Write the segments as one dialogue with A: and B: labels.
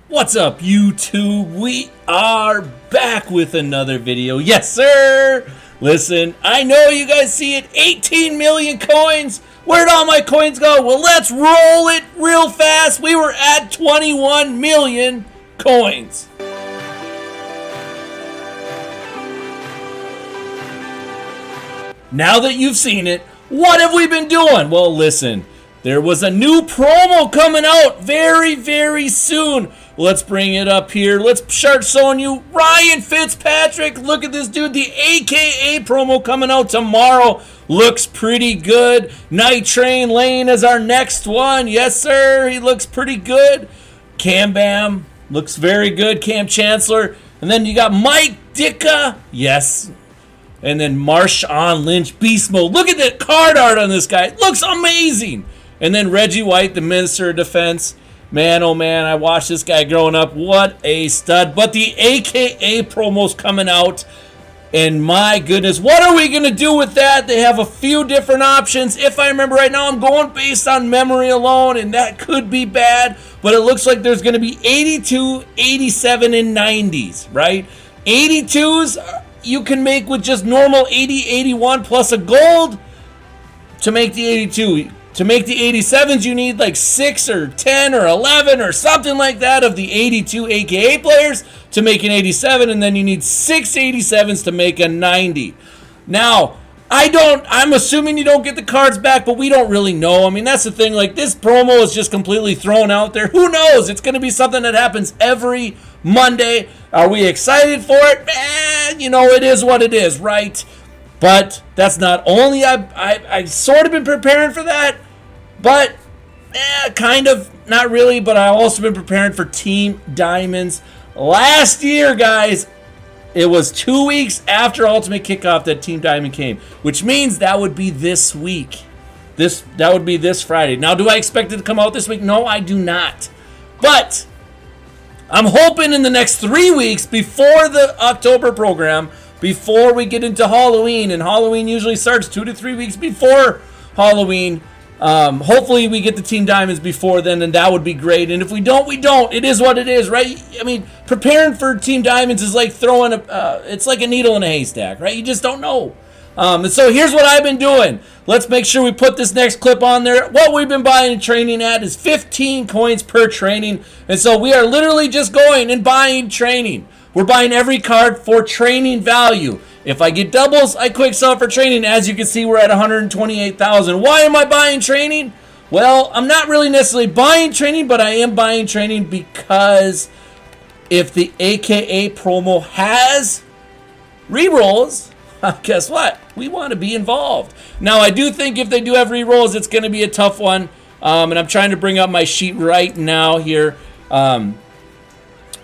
A: What's up, YouTube? We are back with another video. Yes, sir! Listen, I know you guys see it. 18 million coins. Where'd all my coins go? Well, let's roll it real fast. We were at 21 million coins. Now that you've seen it, what have we been doing? Well, listen, there was a new promo coming out very, very soon. Let's bring it up here. Let's start showing you Ryan Fitzpatrick. Look at this dude. The AKA promo coming out tomorrow. Looks pretty good. Night Train Lane is our next one. Yes, sir. He looks pretty good. Cam Bam looks very good. Cam Chancellor. And then you got Mike Ditka. Yes. And then Marshawn Lynch Beast Mode. Look at that card art on this guy. It looks amazing. And then Reggie White, the Minister of Defense. Man, oh man, I watched this guy growing up. What a stud. But the AKA promo's coming out. And my goodness, what are we going to do with that? They have a few different options. If I remember right now, I'm going based on memory alone, and that could be bad. But it looks like there's going to be 82, 87, and 90s, right? 82s you can make with just normal 80, 81 plus a gold to make the 82. To make the 87s, you need like 6 or 10 or 11 or something like that of the 82 AKA players to make an 87, and then you need 6 87s to make a 90. Now, I'm assuming you don't get the cards back, but we don't really know. I mean, that's the thing. Like, this promo is just completely thrown out there. Who knows? It's going to be something that happens every Monday. Are we excited for it? You know, it is what it is, right? But that's not only, I've sort of been preparing for that, but kind of, not really, but I've also been preparing for Team Diamonds. Last year, guys, it was 2 weeks after Ultimate Kickoff that Team Diamond came, which means that would be this week. That would be this Friday. Now, do I expect it to come out this week? No, I do not. But I'm hoping in the next 3 weeks before the October program, before we get into Halloween, and Halloween usually starts 2 to 3 weeks before Halloween. Hopefully we get the Team Diamonds before then, and that would be great. And if we don't, we don't. It is what it is, right? I mean, preparing for Team Diamonds is like throwing it's like a needle in a haystack, right? You just don't know. And so here's what I've been doing. Let's make sure we put this next clip on there. What we've been buying and training at is 15 coins per training. And so we are literally just going and buying training. We're buying every card for training value. If I get doubles, I quick sell for training. As you can see, we're at 128,000. Why am I buying training? Well, I'm not really necessarily buying training, but I am buying training because if the AKA promo has rerolls, guess what? We want to be involved. Now, I do think if they do have rerolls, it's going to be a tough one. And I'm trying to bring up my sheet right now here.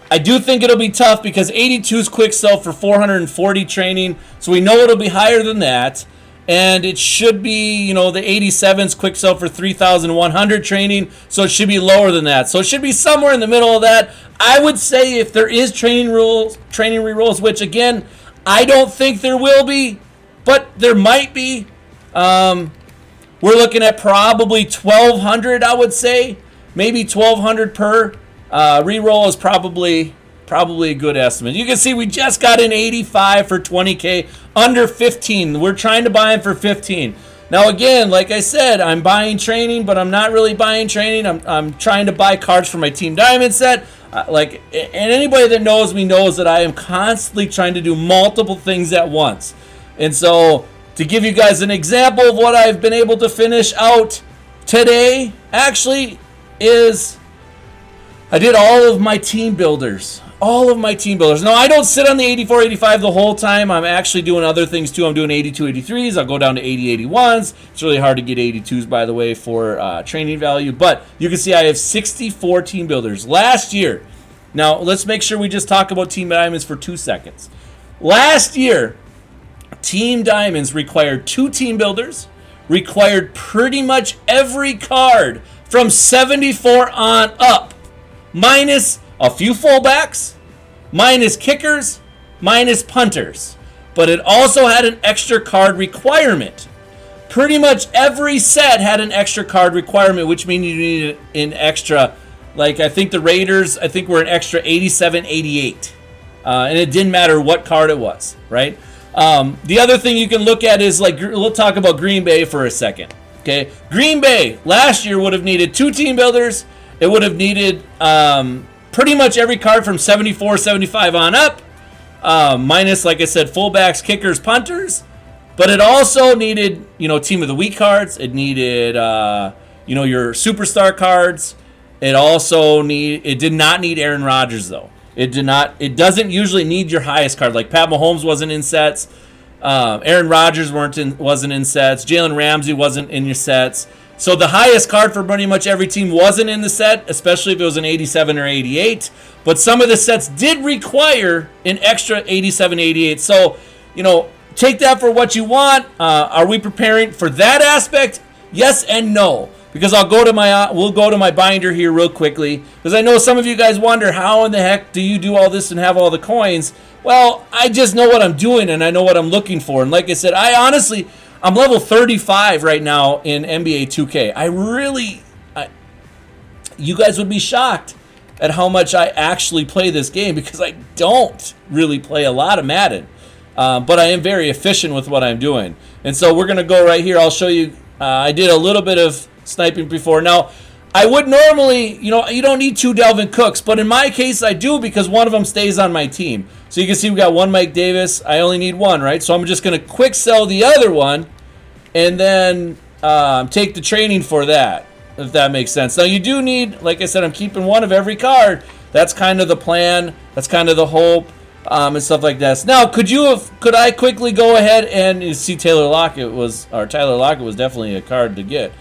A: I do think it'll be tough because 82's quick sell for 440 training, so we know it'll be higher than that. And it should be, you know, the 87's quick sell for 3,100 training, so it should be lower than that. So it should be somewhere in the middle of that. I would say if there is training rerolls, which again, I don't think there will be, but there might be. We're looking at probably 1,200, I would say, maybe 1,200 per. Reroll is probably a good estimate. You can see we just got an 85 for 20K, under 15. We're trying to buy them for 15. Now again, like I said, I'm buying training, but I'm not really buying training. I'm trying to buy cards for my Team Diamond set. And anybody that knows me knows that I am constantly trying to do multiple things at once. And so to give you guys an example of what I've been able to finish out today, actually is I did all of my team builders. All of my team builders. Now, I don't sit on the 84, 85 the whole time. I'm actually doing other things, too. I'm doing 82, 83s. I'll go down to 80, 81s. It's really hard to get 82s, by the way, for training value. But you can see I have 64 team builders. Last year, now, let's make sure we just talk about Team Diamonds for 2 seconds. Last year, Team Diamonds required 2 team builders, required pretty much every card from 74 on up, minus a few fullbacks, minus kickers, minus punters. But it also had an extra card requirement. Pretty much every set had an extra card requirement, which means you needed an extra Like, I think the Raiders, I think were an extra 87, 88. And it didn't matter what card it was, right? The other thing you can look at is, like, we'll talk about Green Bay for a second. Okay, Green Bay last year would have needed 2 team builders. It would have needed pretty much every card from 74, 75 on up, minus, like I said, fullbacks, kickers, punters. But it also needed, team of the week cards. It needed, your superstar cards. It did not need Aaron Rodgers though. It doesn't usually need your highest card. Like Pat Mahomes wasn't in sets. Aaron Rodgers wasn't in sets. Jalen Ramsey wasn't in your sets. So the highest card for pretty much every team wasn't in the set, especially if it was an 87 or 88. But some of the sets did require an extra 87, 88. So, take that for what you want. Are we preparing for that aspect? Yes and no. Because we'll go to my binder here real quickly. Because I know some of you guys wonder, how in the heck do you do all this and have all the coins? Well, I just know what I'm doing and I know what I'm looking for. And like I said, I'm level 35 right now in NBA 2K. You guys would be shocked at how much I actually play this game, because I don't really play a lot of Madden. But I am very efficient with what I'm doing. And so we're going to go right here. I'll show you. I did a little bit of sniping before. Now, I would normally, you don't need 2 Delvin Cooks, but in my case, I do, because one of them stays on my team. So you can see we got 1 Mike Davis. I only need 1, right? So I'm just going to quick sell the other one and then take the training for that, if that makes sense. Now, you do need, like I said, I'm keeping 1 of every card. That's kind of the plan. That's kind of the hope. And stuff like that. Now, could I quickly go ahead and, you see Tyler Lockett was definitely a card to get.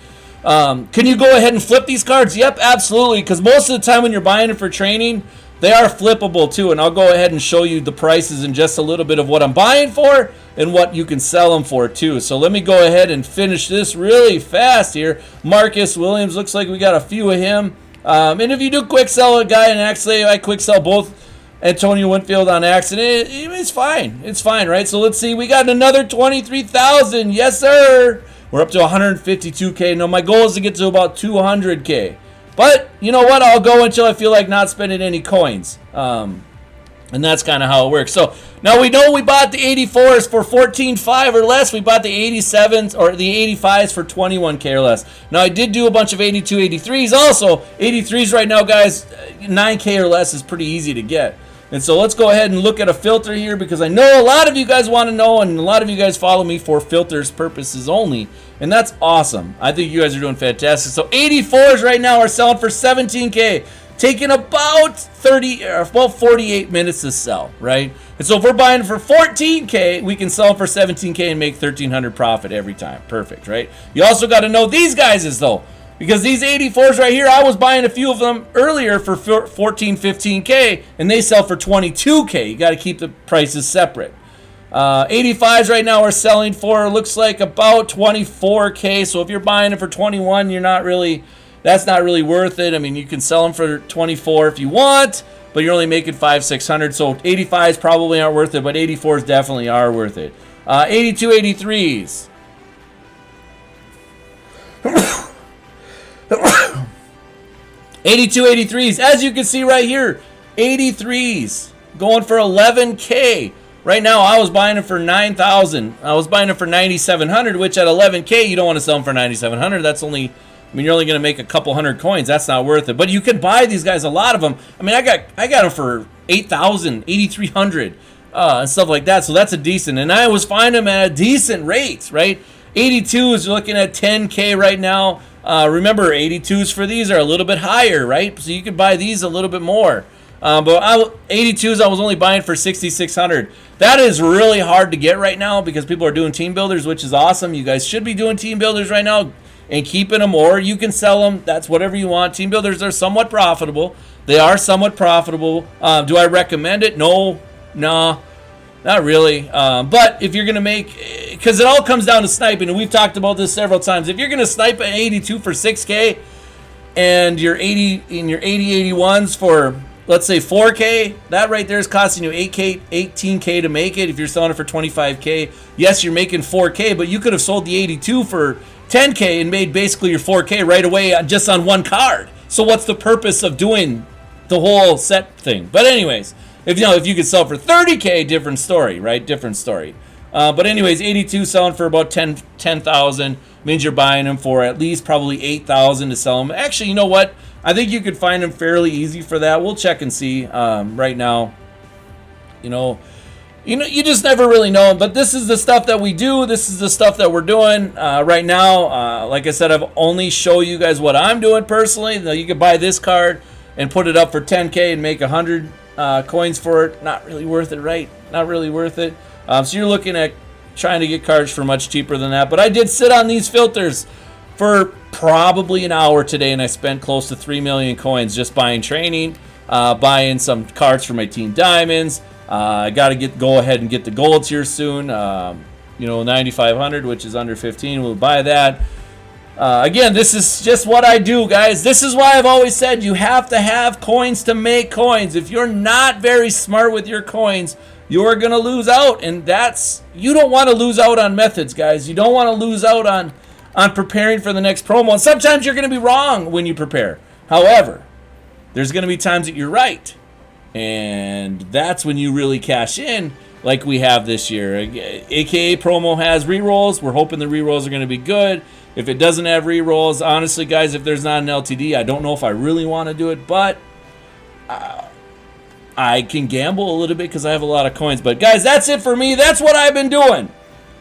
A: Can you go ahead and flip these cards? Yep, absolutely, because most of the time when you're buying it for training, they are flippable too, and I'll go ahead and show you the prices in just a little bit of what I'm buying for and what you can sell them for too. So let me go ahead and finish this really fast here. Marcus Williams, looks like we got a few of him. And if you do quick sell a guy, and actually I quick sell both Antonio Winfield on accident, it's fine. It's fine, right? So let's see. We got another 23,000. Yes, sir. We're up to 152K. Now, my goal is to get to about 200K. But, you know what? I'll go until I feel like not spending any coins. And that's kind of how it works. So, now we know we bought the 84s for 14.5 or less. We bought the 87s or the 85s for 21K or less. Now, I did do a bunch of 82, 83s also. 83s right now, guys, 9K or less is pretty easy to get. And so let's go ahead and look at a filter here, because I know a lot of you guys want to know, and a lot of you guys follow me for filters purposes only, and that's awesome. I think you guys are doing fantastic. So 84s right now are selling for 17K, taking about 48 minutes to sell, right? And so if we're buying for 14K, we can sell for 17K and make 1,300 profit every time. Perfect, right? You also got to know these guys though. Because these 84s right here, I was buying a few of them earlier for 14, 15K, and they sell for 22K. You got to keep the prices separate. 85s right now are selling for, looks like, about 24K. So if you're buying it for 21, that's not really worth it. I mean, you can sell them for 24 if you want, but you're only making 500, 600. So 85s probably aren't worth it, but 84s definitely are worth it. 82, 83s. 82, 83s. As you can see right here, 83s going for 11K. Right now, I was buying them for 9,000. I was buying them for 9,700, which at 11K, you don't want to sell them for 9,700. That's only, you're only going to make a couple hundred coins. That's not worth it. But you could buy these guys, a lot of them. I mean, I got them for 8,000, 8,300, and stuff like that. So that's a decent. And I was finding them at a decent rate, right? 82 is looking at 10K right now. Remember, 82s for these are a little bit higher, right? So you could buy these a little bit more. But 82s I was only buying for 6,600. That is really hard to get right now because people are doing team builders, which is awesome. You guys should be doing team builders right now and keeping them, or you can sell them. That's whatever you want. Team builders are somewhat profitable. They are somewhat profitable. Do I recommend it? No. Not really. But if you're going to make, because it all comes down to sniping, and we've talked about this several times. If you're going to snipe an 82 for 6K and your 80-81s for, let's say, 4K, that right there is costing you 18K to make it. If you're selling it for 25K, yes, you're making 4K, but you could have sold the 82 for 10K and made basically your 4K right away just on one card. So what's the purpose of doing the whole set thing? But anyways, if you could sell for 30K, different story, right? Different story. But anyways, 82 selling for about 10,000 means you're buying them for at least probably 8,000 to sell them. Actually, you know what? I think you could find them fairly easy for that. We'll check and see. Right now, you just never really know. But this is the stuff that we do. This is the stuff that we're doing right now. Like I said, I've only show you guys what I'm doing personally. Now you could buy this card and put it up for 10K and make 100 coins for it. Not really worth it, right? Not really worth it. So you're looking at trying to get cards for much cheaper than that. But I did sit on these filters for probably an hour today, and I spent close to 3 million coins just buying training, buying some cards for my Team Diamonds. I got to go ahead and get the golds here soon. 9,500, which is under 15. We'll buy that. Again, this is just what I do, guys. This is why I've always said you have to have coins to make coins. If you're not very smart with your coins, you're going to lose out. And you don't want to lose out on methods, guys. You don't want to lose out on preparing for the next promo. And sometimes you're going to be wrong when you prepare. However, there's going to be times that you're right. And that's when you really cash in, like we have this year. AKA promo has rerolls. We're hoping the rerolls are going to be good. If it doesn't have rerolls, honestly, guys, if there's not an LTD, I don't know if I really want to do it, but I can gamble a little bit because I have a lot of coins. But guys, that's it for me. That's what I've been doing.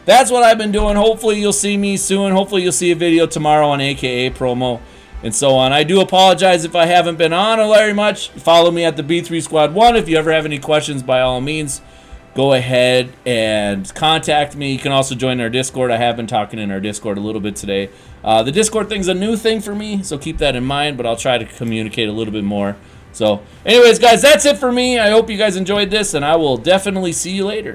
A: Hopefully you'll see me soon. Hopefully you'll see a video tomorrow on AKA promo and so on. I do apologize if I haven't been on very much. Follow me at the B3 Squad 1. If you ever have any questions, by all means, go ahead and contact me. You can also join our Discord. I have been talking in our Discord a little bit today. The Discord thing's a new thing for me, so keep that in mind, but I'll try to communicate a little bit more. So anyways, guys, that's it for me. I hope you guys enjoyed this, and I will definitely see you later.